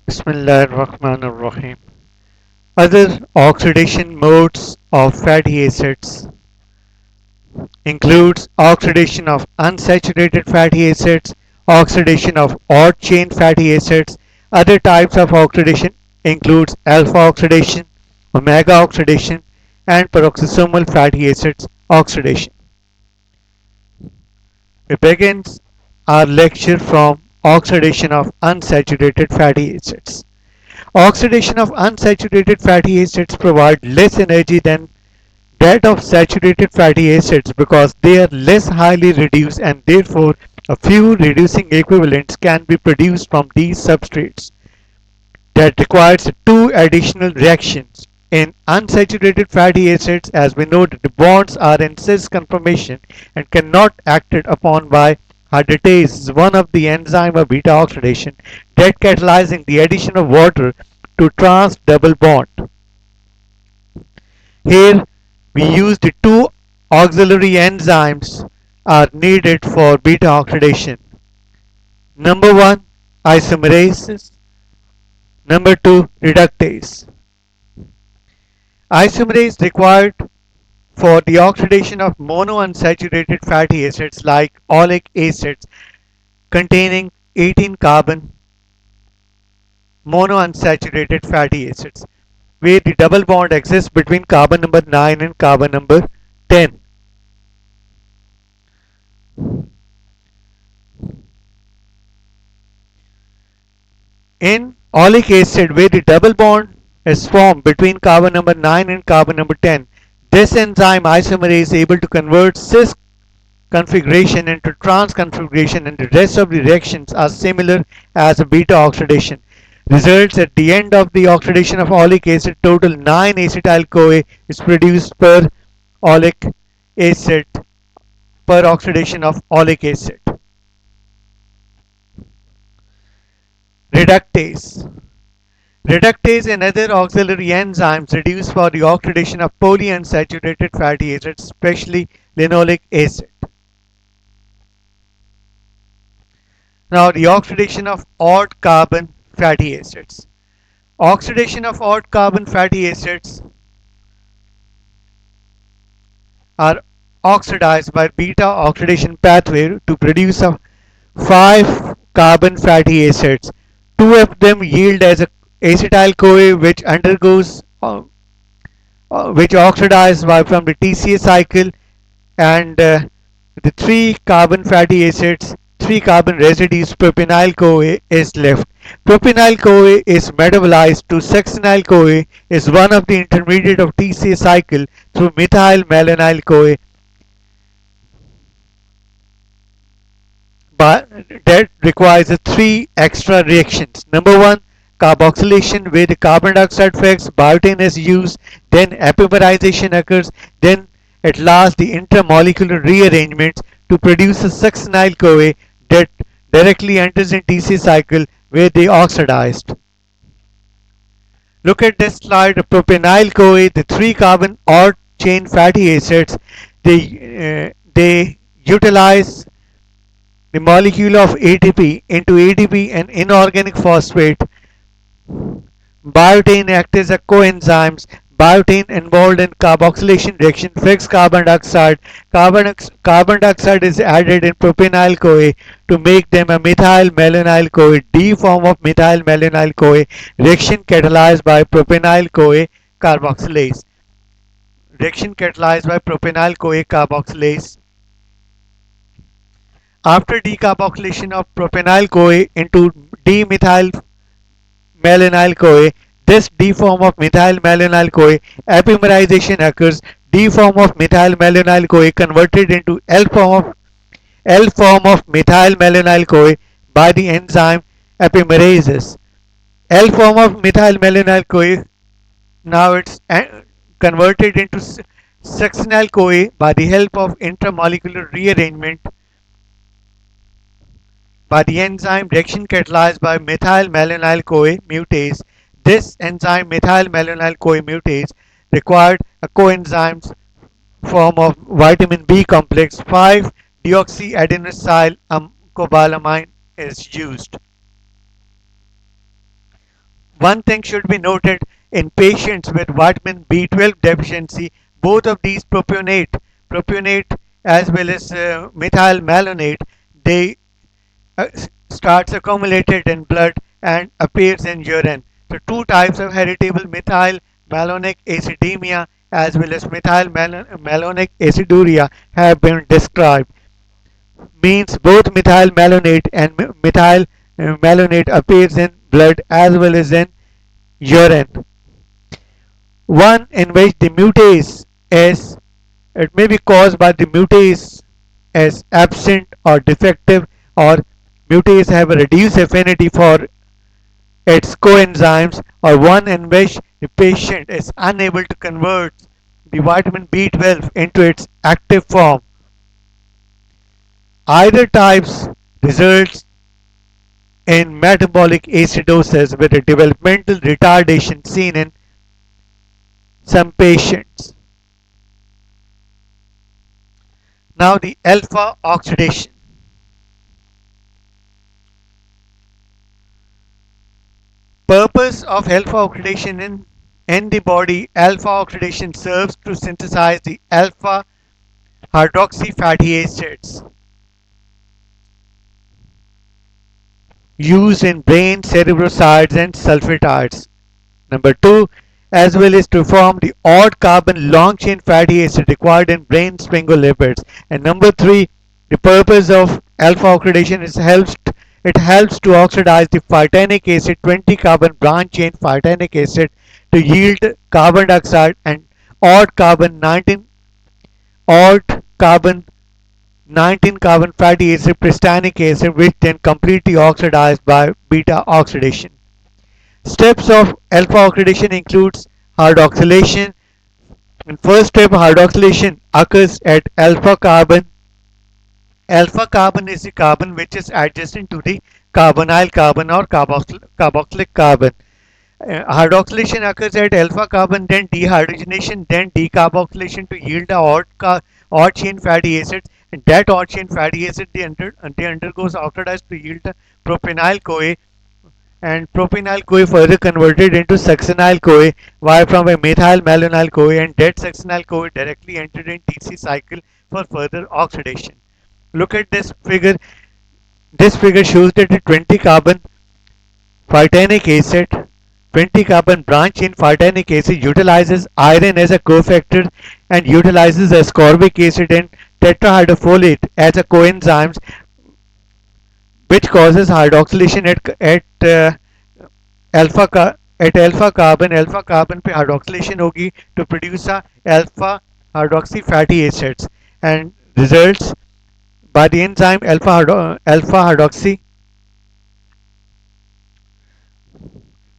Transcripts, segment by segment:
Bismillahirrahmanirrahim. Other oxidation modes of fatty acids includes oxidation of unsaturated fatty acids, oxidation of odd chain fatty acids. Other types of oxidation includes alpha oxidation, omega oxidation, and peroxisomal fatty acids oxidation. We begin our lecture from oxidation of unsaturated fatty acids. Oxidation of unsaturated fatty acids provide less energy than that of saturated fatty acids because they are less highly reduced and therefore a few reducing equivalents can be produced from these substrates. That requires two additional reactions. In unsaturated fatty acids, as we know that the bonds are in cis conformation and cannot acted upon by hydratase, one of the enzyme of beta oxidation that catalyzing the addition of water to trans double bond. Here we use the two auxiliary enzymes are needed for beta oxidation. Number one, isomerase. Number two, reductase. Isomerase required for the oxidation of monounsaturated fatty acids like oleic acids containing 18 carbon monounsaturated fatty acids where the double bond exists between carbon number 9 and carbon number 10. In oleic acid, where the double bond is formed between carbon number 9 and carbon number 10, this enzyme isomerase is able to convert cis configuration into trans configuration, and the rest of the reactions are similar as a beta oxidation. Results at the end of the oxidation of oleic acid, total 9 acetyl CoA is produced per oleic acid per oxidation of oleic acid. Reductase. Reductase and other auxiliary enzymes reduce for the oxidation of polyunsaturated fatty acids, especially linoleic acid. Now the oxidation of odd carbon fatty acids. Oxidation of odd carbon fatty acids are oxidized by beta oxidation pathway to produce a 5 carbon fatty acids. Two of them yield as a acetyl CoA which oxidize by from the TCA cycle, and the 3 carbon fatty acids, 3 carbon residues propionyl CoA is left. Propionyl CoA is metabolized to succinyl CoA, is one of the intermediate of TCA cycle through methyl malonyl CoA, but that requires three extra reactions. Number one, carboxylation, where the carbon dioxide fix, butane is used, then epimerization occurs, then at last the intermolecular rearrangements to produce a succinyl CoA that directly enters in TC cycle where they oxidized. Look at this slide. Propionyl CoA, the three carbon odd chain fatty acids, they utilize the molecule of ATP into ADP and inorganic phosphate. Butane acts as a coenzymes. Butane involved in carboxylation reaction fix carbon dioxide. Carbon dioxide is added in propionyl CoA to make them a methyl malonyl CoA. D form of methyl malonyl CoA reaction catalyzed by propionyl CoA carboxylase. Reaction catalyzed by propionyl CoA carboxylase. After decarboxylation of propionyl CoA into D-methyl malonyl CoA, this D form of methyl malonyl CoA epimerization occurs. D form of methyl malonyl CoA converted into L form of methyl malonyl CoA by the enzyme epimerases. L form of methyl malonyl CoA now it's converted into succinyl CoA by the help of intermolecular rearrangement by the enzyme reaction catalyzed by methyl malonyl CoA mutase. This enzyme methyl malonyl CoA mutase required a coenzyme form of vitamin B complex 5 deoxyadenosine cobalamin is used. One thing should be noted: in patients with vitamin B12 deficiency, both of these propionate as well as methylmalonate, they starts accumulated in blood and appears in urine. The two types of heritable methylmalonic acidemia as well as methylmalonic aciduria have been described. Means both methylmalonate and methylmalonate appears in blood as well as in urine. One in which the mutase is, it may be caused by the mutase as absent or defective, or mutase have a reduced affinity for its coenzymes, or one in which the patient is unable to convert the vitamin B12 into its active form. Either types results in metabolic acidosis with a developmental retardation seen in some patients. Now the alpha oxidation. Purpose of alpha oxidation in the body: alpha oxidation serves to synthesize the alpha hydroxy fatty acids used in brain cerebrosides and sulfatides. Number two, as well as to form the odd carbon long chain fatty acid required in brain sphingolipids. And number three, the purpose of alpha oxidation is it helps to oxidize the phytanic acid 20 carbon branch chain phytanic acid to yield carbon dioxide and odd carbon 19 odd carbon 19 carbon fatty acid pristanic acid, which then completely oxidized by beta oxidation. Steps of alpha oxidation includes hydroxylation. In first step, hydroxylation occurs at alpha carbon. Alpha carbon is the carbon which is adjacent to the carbonyl carbon or carboxylic carbon. Hydroxylation occurs at alpha carbon, then dehydrogenation, then decarboxylation to yield a odd chain fatty acid. And that odd chain fatty acid they undergoes oxidized to yield the propenyl CoA, and propenyl CoA further converted into succinyl CoA via from a methyl malonyl CoA, and that succinyl CoA directly entered in TC cycle for further oxidation. Look at this figure. This figure shows that the 20 carbon phytanic acid 20 carbon branch in phytanic acid utilizes iron as a cofactor and utilizes ascorbic acid and tetrahydrofolate as a coenzymes, which causes hydroxylation alpha at alpha carbon पे hydroxylation होगी to produce a alpha hydroxy fatty acids, and results by the enzyme alpha hydroxy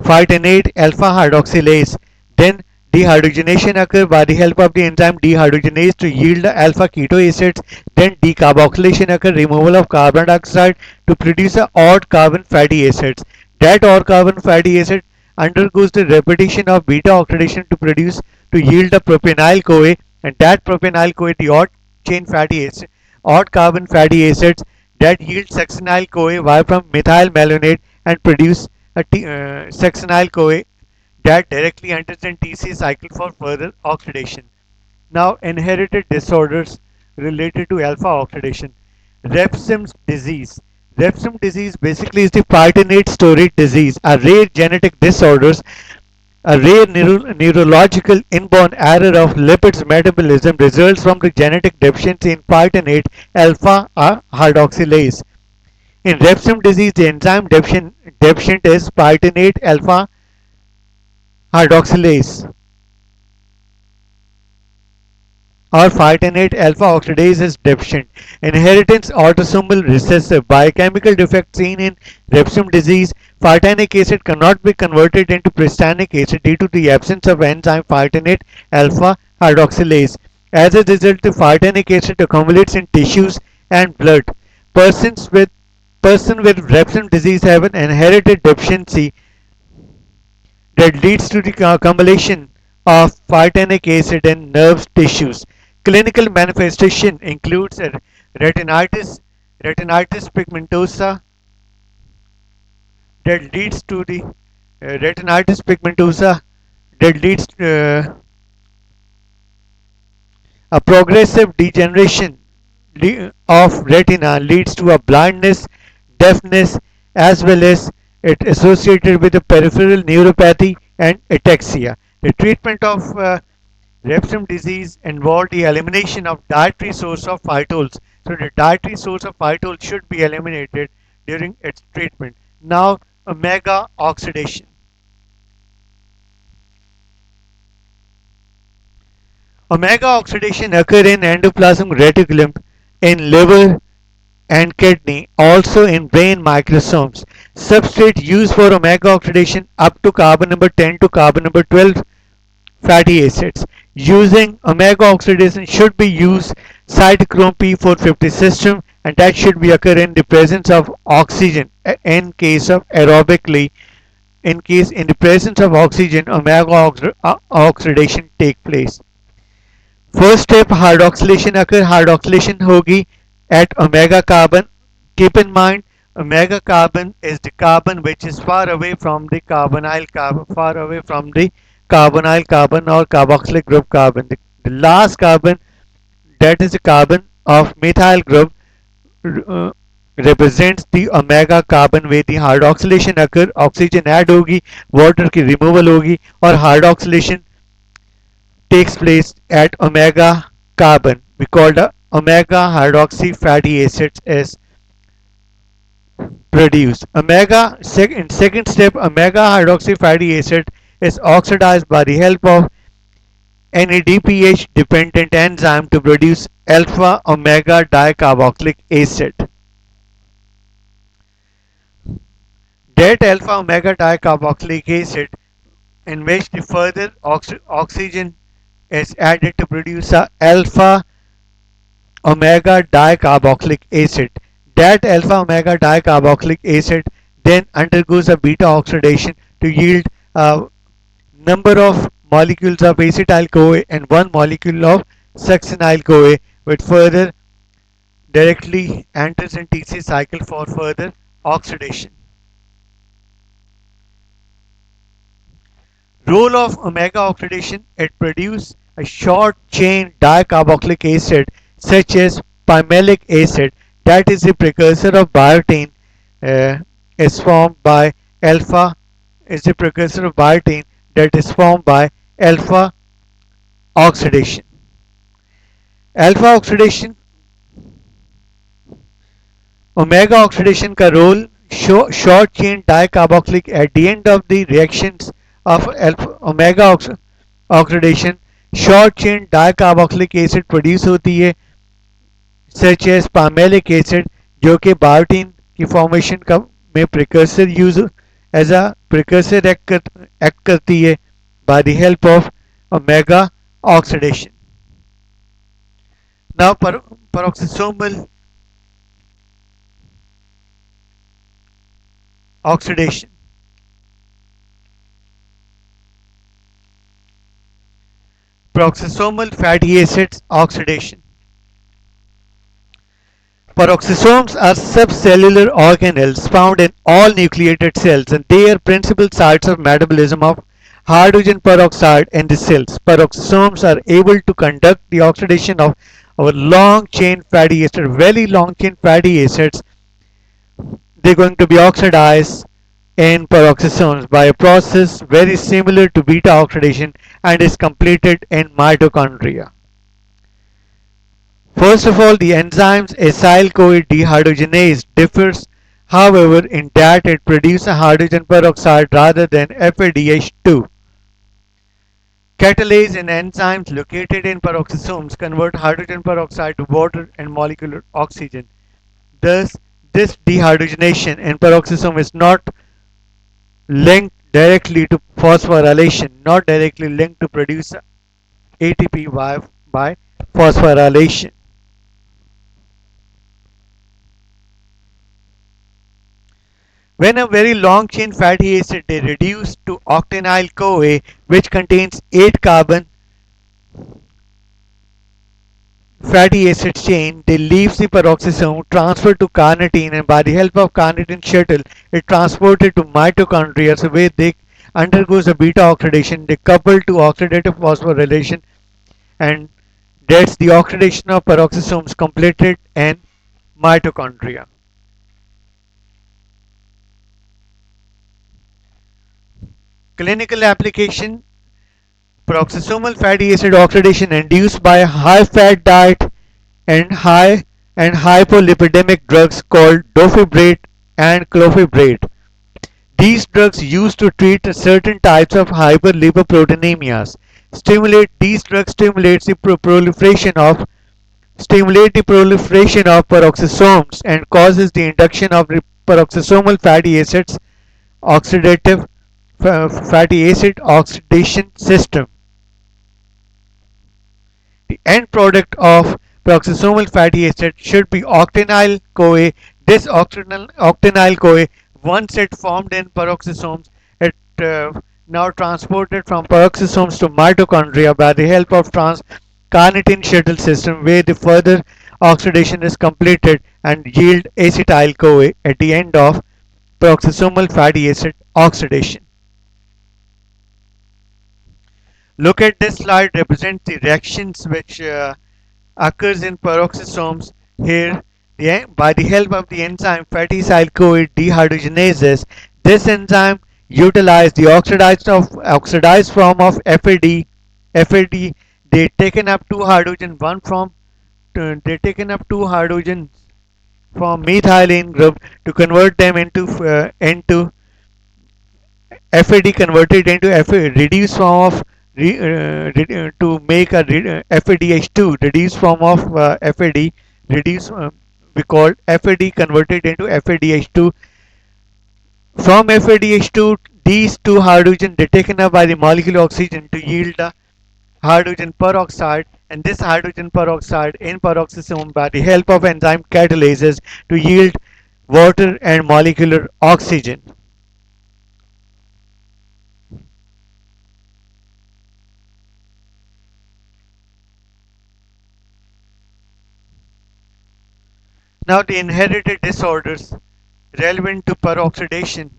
phytanate alpha hydroxylase. Then dehydrogenation occurs by the help of the enzyme dehydrogenase to yield the alpha keto acids. Then decarboxylation occurs, removal of carbon dioxide to produce a odd carbon fatty acids. That odd carbon fatty acid undergoes the repetition of beta oxidation to yield the propenyl CoA, and that propenyl CoA, the odd carbon fatty acids that yield succinyl CoA via from methyl malonate and produce succinyl CoA that directly enters in TC cycle for further oxidation. Now, inherited disorders related to alpha oxidation. Refsum's disease. Refsum disease basically is the phytanate storage disease, a rare genetic disorders, a rare neurological inborn error of lipids metabolism results from the genetic deficiency in phytanate alpha hydroxylase. In Refsum disease, the enzyme deficient is phytanate alpha hydroxylase or phytanate alpha oxidase is deficient. Inheritance autosomal recessive. Biochemical defect seen in Refsum disease. Phytanic acid cannot be converted into pristanic acid due to the absence of enzyme phytanate alpha hydroxylase. As a result, the phytanic acid accumulates in tissues and blood. Persons with person with Refsum disease have an inherited deficiency that leads to the accumulation of phytanic acid in nerve tissues. Clinical manifestation includes retinitis, retinitis pigmentosa that leads to the Retinitis pigmentosa that leads a progressive degeneration of retina leads to a blindness, deafness, as well as it associated with the peripheral neuropathy and ataxia. The treatment of Repsum disease involved the elimination of dietary source of phytols. So the dietary source of phytol should be eliminated during its treatment. Now, omega oxidation. Omega oxidation occur in endoplasmic reticulum, in liver and kidney, also in brain microsomes. Substrate used for omega oxidation up to carbon number 10 to carbon number 12 fatty acids. Using omega oxidation should be used cytochrome P450 system, and that should be occur in the presence of oxygen. In case of aerobically, in the presence of oxygen, omega oxidation take place. First step hydroxylation occur. Hydroxylation होगी at omega carbon. Keep in mind, omega carbon is the carbon which is far away from the carbonyl carbon, far away from the carbonyl carbon or carboxylic group carbon. The last carbon, that is the carbon of methyl group, uh, represents the omega carbon where the hydroxylation occur, oxygen add होगी, water की removal होगी और hydroxylation takes place at omega carbon. We call the omega hydroxy fatty acids is produced. In second step, omega hydroxy fatty acid is oxidized by the help of NADPH dependent enzyme to produce alpha omega dicarboxylic acid. That alpha omega dicarboxylic acid, in which the further oxygen is added to produce a alpha omega dicarboxylic acid. That alpha omega dicarboxylic acid then undergoes a beta oxidation to yield a number of molecules of acetyl CoA and one molecule of succinyl CoA, which further directly enters in TC cycle for further oxidation. Role of omega oxidation, it produces a short chain dicarboxylic acid such as pimelic acid, that is the precursor of biotin, uh, is formed by alpha is the precursor of biotin that is formed by alpha oxidation. Alpha oxidation, omega oxidation का role short chain dicarboxylic at the end of the reactions of omega oxidation short chain dicarboxylic acid produce होती है such as पामेलिक acid जो कि biotin की formation का में precursor use as a precursor act करती है by the help of omega oxidation. Now peroxisomal oxidation. Peroxisomal fatty acids oxidation. Peroxisomes are subcellular organelles found in all nucleated cells, and they are principal sites of metabolism of hydrogen peroxide in the cells. Peroxisomes are able to conduct the oxidation of our long chain fatty acids, very long chain fatty acids. They're going to be oxidized in peroxisomes by a process very similar to beta oxidation and is completed in mitochondria. First of all, the enzymes acyl-CoA dehydrogenase differs, however, in that it produces hydrogen peroxide rather than FADH2. Catalase and enzymes located in peroxisomes convert hydrogen peroxide to water and molecular oxygen. Thus, this dehydrogenation in peroxisome is not linked directly to phosphorylation, not directly linked to produce ATP by phosphorylation. When a very long chain fatty acid is reduced to octanyl CoA, which contains 8 carbon fatty acid chain, they leave the peroxisome, transfer to carnitine, and by the help of carnitine shuttle, it transported to mitochondria, so where they undergoes a beta oxidation. They couple to oxidative phosphorylation and that's the oxidation of peroxisomes completed in mitochondria. Clinical application: peroxisomal fatty acid oxidation induced by a high fat diet and high and hypolipidemic drugs called dofibrate and clofebrate. These drugs used to treat certain types of hyperlipoproteinemias. These drugs stimulate the proliferation of peroxisomes and causes the induction of peroxisomal fatty acids oxidative fatty acid oxidation system. The end product of peroxisomal fatty acid should be octenyl CoA. This octenyl CoA, once it formed in peroxisomes, it now transported from peroxisomes to mitochondria by the help of carnitine shuttle system, where the further oxidation is completed and yield acetyl CoA at the end of peroxisomal fatty acid oxidation. Look at this slide represents the reactions which occurs in peroxisomes. Here, by the help of the enzyme fatty acyl CoA dehydrogenases, this enzyme utilizes the oxidized form of FAD. FAD, they taken up two hydrogen, one from they taken up two hydrogens from methylene group to convert them into FAD converted into reduced form of to make a FADH2 reduced form of FAD reduced we call FAD converted into FADH2. From FADH2, these two hydrogen are taken up by the molecular oxygen to yield a hydrogen peroxide, and this hydrogen peroxide in peroxisome by the help of enzyme catalysis to yield water and molecular oxygen. Now the inherited disorders relevant to peroxidation.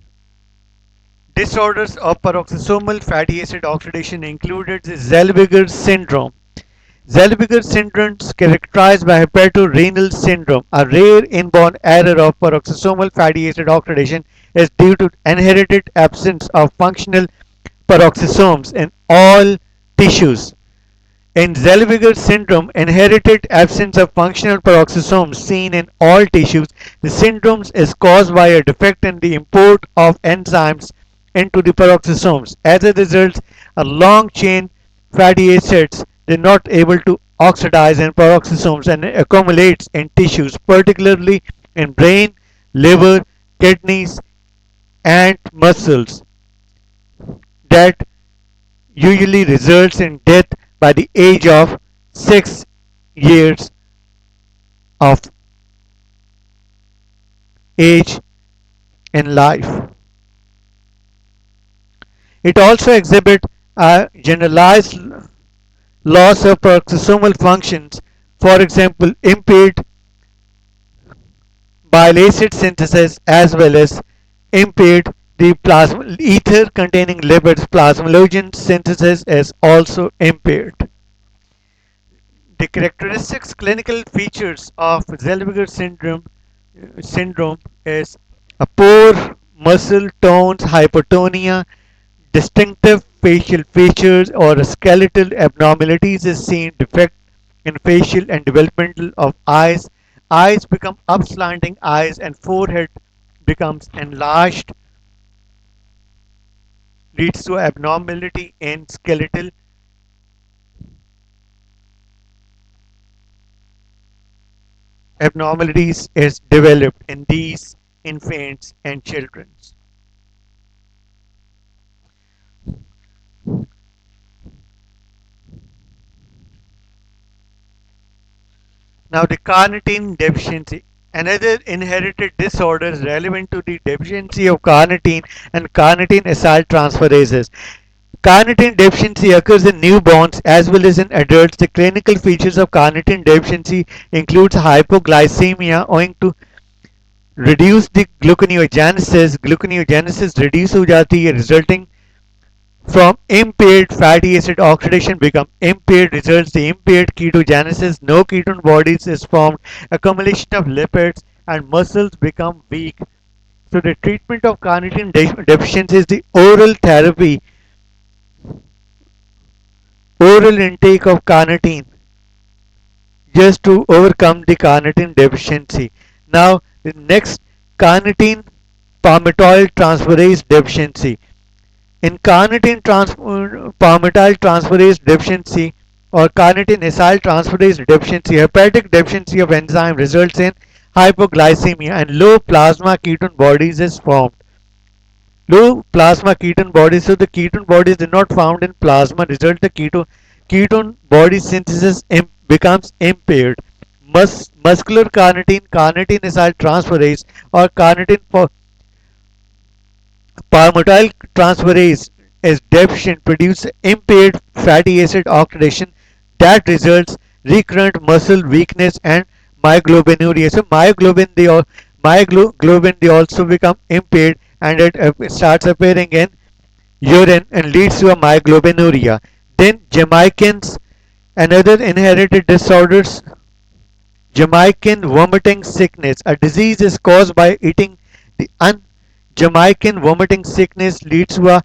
Disorders of peroxisomal fatty acid oxidation included the Zellweger syndrome. Zellweger syndrome is characterized by hepatorenal syndrome. A rare inborn error of peroxisomal fatty acid oxidation is due to inherited absence of functional peroxisomes in all tissues. In Zellweger syndrome, inherited absence of functional peroxisomes seen in all tissues, the syndrome is caused by a defect in the import of enzymes into the peroxisomes. As a result, a long chain fatty acids are not able to oxidize in peroxisomes and accumulates in tissues, particularly in brain, liver, kidneys, and muscles that usually results in death by the age of 6 years of age in life. It also exhibits a generalized loss of peroxisomal functions, for example, impaired bile acid synthesis as well as impaired the plasma ether containing lipids plasmalogen synthesis is also impaired. The characteristics clinical features of Zellweger syndrome is a poor muscle tones, hypotonia, distinctive facial features or skeletal abnormalities is seen, defect in facial and developmental of eyes. Eyes become upslanting eyes and forehead becomes enlarged, leads to abnormality in skeletal abnormalities is developed in these infants and children. Now the carnitine deficiency. Another inherited disorder relevant to the deficiency of carnitine and carnitine acyltransferases. Carnitine deficiency occurs in newborns as well as in adults. The clinical features of carnitine deficiency includes hypoglycemia owing to reduce the gluconeogenesis. Gluconeogenesis reduce हो जाती है resulting From impaired fatty acid oxidation become impaired results the impaired ketogenesis, no ketone bodies is formed, accumulation of lipids and muscles become weak. So the treatment of carnitine deficiency is the oral intake of carnitine just to overcome the carnitine deficiency. Now the next, carnitine palmitoyl transferase deficiency. In carnitine palmitoyl transferase deficiency or carnitine acyl transferase deficiency, hepatic deficiency of enzyme results in hypoglycemia and low plasma ketone bodies is formed. Low plasma ketone bodies, so the ketone bodies are not found in plasma, result the ketone body synthesis becomes impaired. Muscular carnitine acyl transferase or carnitine palmitoyl transferase is deficient, produce impaired fatty acid oxidation that results recurrent muscle weakness and myoglobinuria. So myoglobin they also become impaired and it starts appearing in urine and leads to a myoglobinuria. Then Jamaicans, another inherited disorders, Jamaican vomiting sickness. A disease is caused by eating the Jamaican vomiting sickness leads to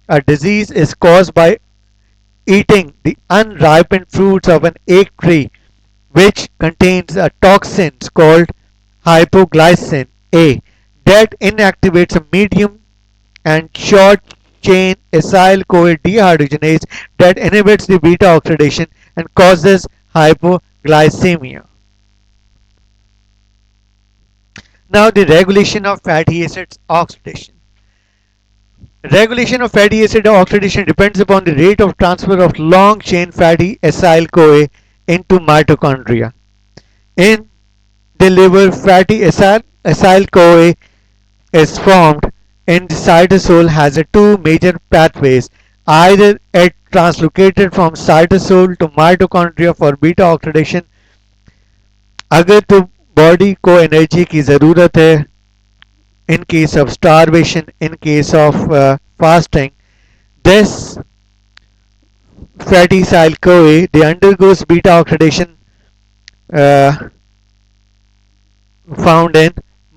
a disease is caused by eating the unripened fruits of an oak tree, which contains a toxin called hypoglycin A that inactivates a medium and short chain acyl CoA dehydrogenase that inhibits the beta oxidation and causes hypoglycemia. Now the regulation of fatty acids oxidation. Regulation of fatty acid oxidation depends upon the rate of transfer of long chain fatty acyl CoA into mitochondria. In the liver, fatty acyl CoA is formed in the cytosol has a two major pathways. Either it translocated from cytosol to mitochondria for beta oxidation. अगर तो body को energy की ज़रूरत है in case of starvation, in case of fasting, this fatty acyl CoA they undergoes beta oxidation uh, found in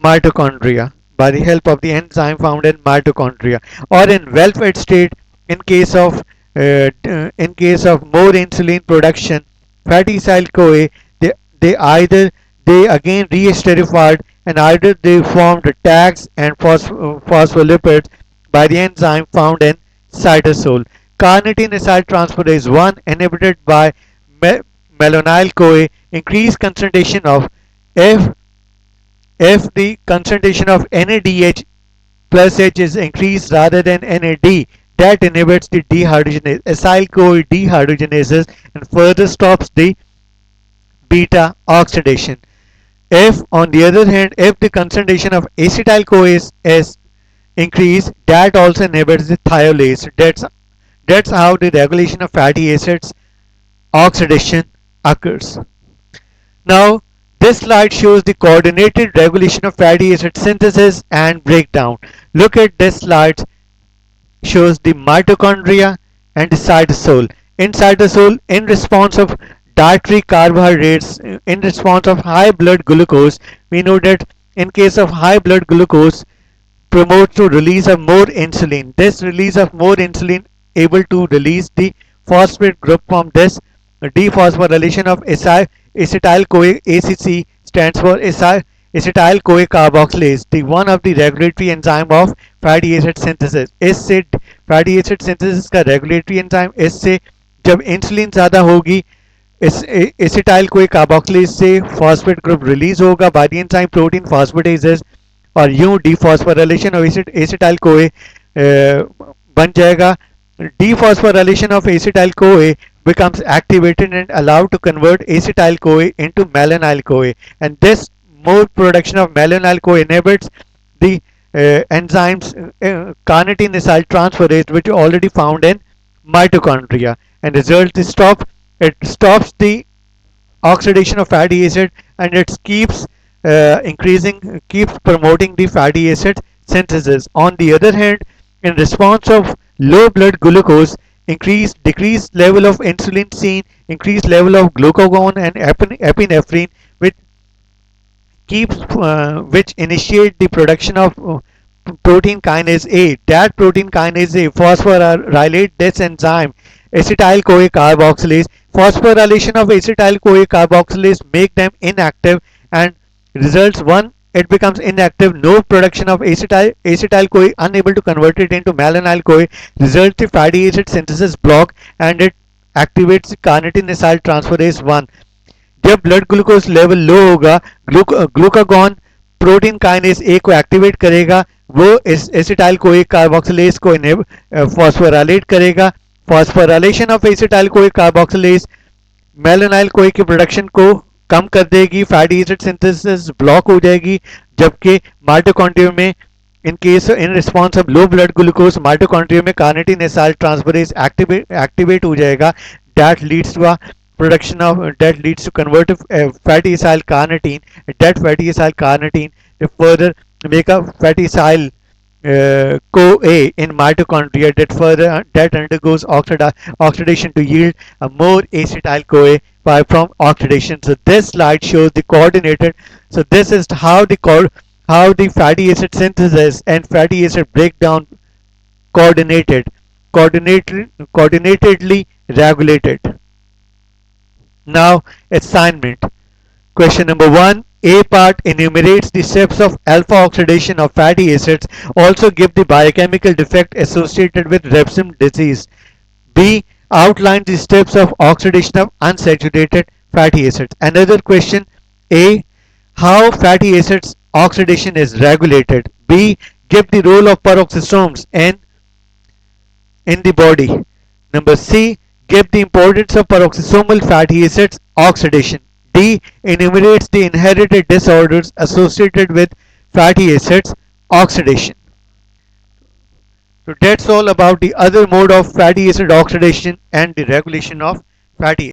mitochondria by the help of the enzyme found in mitochondria or in well-fed state. In case of more insulin production, fatty acyl CoA they either they again re-esterified and either they formed tags and phospholipids by the enzyme found in cytosol. Carnitine acyltransferase 1 inhibited by malonyl CoA increased concentration of F if the concentration of NADH plus H is increased rather than NAD, that inhibits the dehydrogenase, acyl-CoA dehydrogenases and further stops the beta oxidation. If, on the other hand, if the concentration of acetyl-CoA is increased, that also inhibits the thiolase. That's how the regulation of fatty acids oxidation occurs. Now, this slide shows the coordinated regulation of fatty acid synthesis and breakdown. Look at this slide shows the mitochondria and the cytosol. In cytosol, in response of dietary carbohydrates, in response of high blood glucose, we know that in case of high blood glucose, promotes to release of more insulin. This release of more insulin able to release the phosphate group from this dephosphorylation of acetyl-CoA. ACC stands for acetyl-CoA carboxylase, the one of the regulatory enzyme of fatty acid synthesis. इससे fatty acid synthesis का regulatory enzyme इससे जब insulin ज़्यादा होगी इस acetyl co carboxylase से phosphate group release होगा by the enzyme protein फॉस्फेटेजेस और यूं डीफॉस्फोराइलेशन ऑफ एसिटाइल कोए बन जाएगा. Dephosphorylation of acetyl CoA becomes activated and allowed to convert acetyl CoA into malonyl CoA, and this more production of malonyl CoA inhibits the enzymes carnitine acyltransferase, which are already found in mitochondria, and result is it stops the oxidation of fatty acid and it keeps keeps promoting the fatty acid synthesis. On the other hand, in response of Low blood glucose, decreased level of insulin seen, increased level of glucagon and epinephrine, which which initiate the production of protein kinase A. That protein kinase A phosphorylate this enzyme acetyl CoA carboxylase. Phosphorylation of acetyl CoA carboxylase make them inactive and results one, it becomes inactive, no production of acetyl CoA, unable to convert it into malonyl CoA, results the fatty acid synthesis block and it activates carnitine acyl transferase 1. जब blood glucose level low होगा glucagon protein kinase A को activate करेगा, वो इस acetyl co एक carboxylase को phosphorylate करेगा. Phosphorylation of acetyl co एक कार्बोक्सिलेज मेलानाइल कोई की प्रोडक्शन को कम कर देगी, फैटी एसिड सिंथेसिस ब्लॉक हो जाएगी. जबकि माइटोकॉन्ड्रिया में in response of low blood glucose mitochondria में carnitine acyl transferase activate हो जाएगा. That leads to a production of that leads to convertive fatty acyl carnitine. That fatty acyl carnitine they further make a fatty acyl CoA in mitochondria that further that undergoes oxidation to yield a more acetyl CoA from oxidation. So this slide shows the coordinated. So this is how the fatty acid synthesis and fatty acid breakdown coordinated, coordinatedly regulated. Now assignment. Question number 1. A part enumerates the steps of alpha oxidation of fatty acids. Also give the biochemical defect associated with Repsim disease. B. Outline the steps of oxidation of unsaturated fatty acids. Another question. A. How fatty acids oxidation is regulated. B. Give the role of peroxisomes in the body. Number C. Give the importance of peroxisomal fatty acids oxidation. D. Enumerates the inherited disorders associated with fatty acids oxidation. So that's all about the other mode of fatty acid oxidation and the regulation of fatty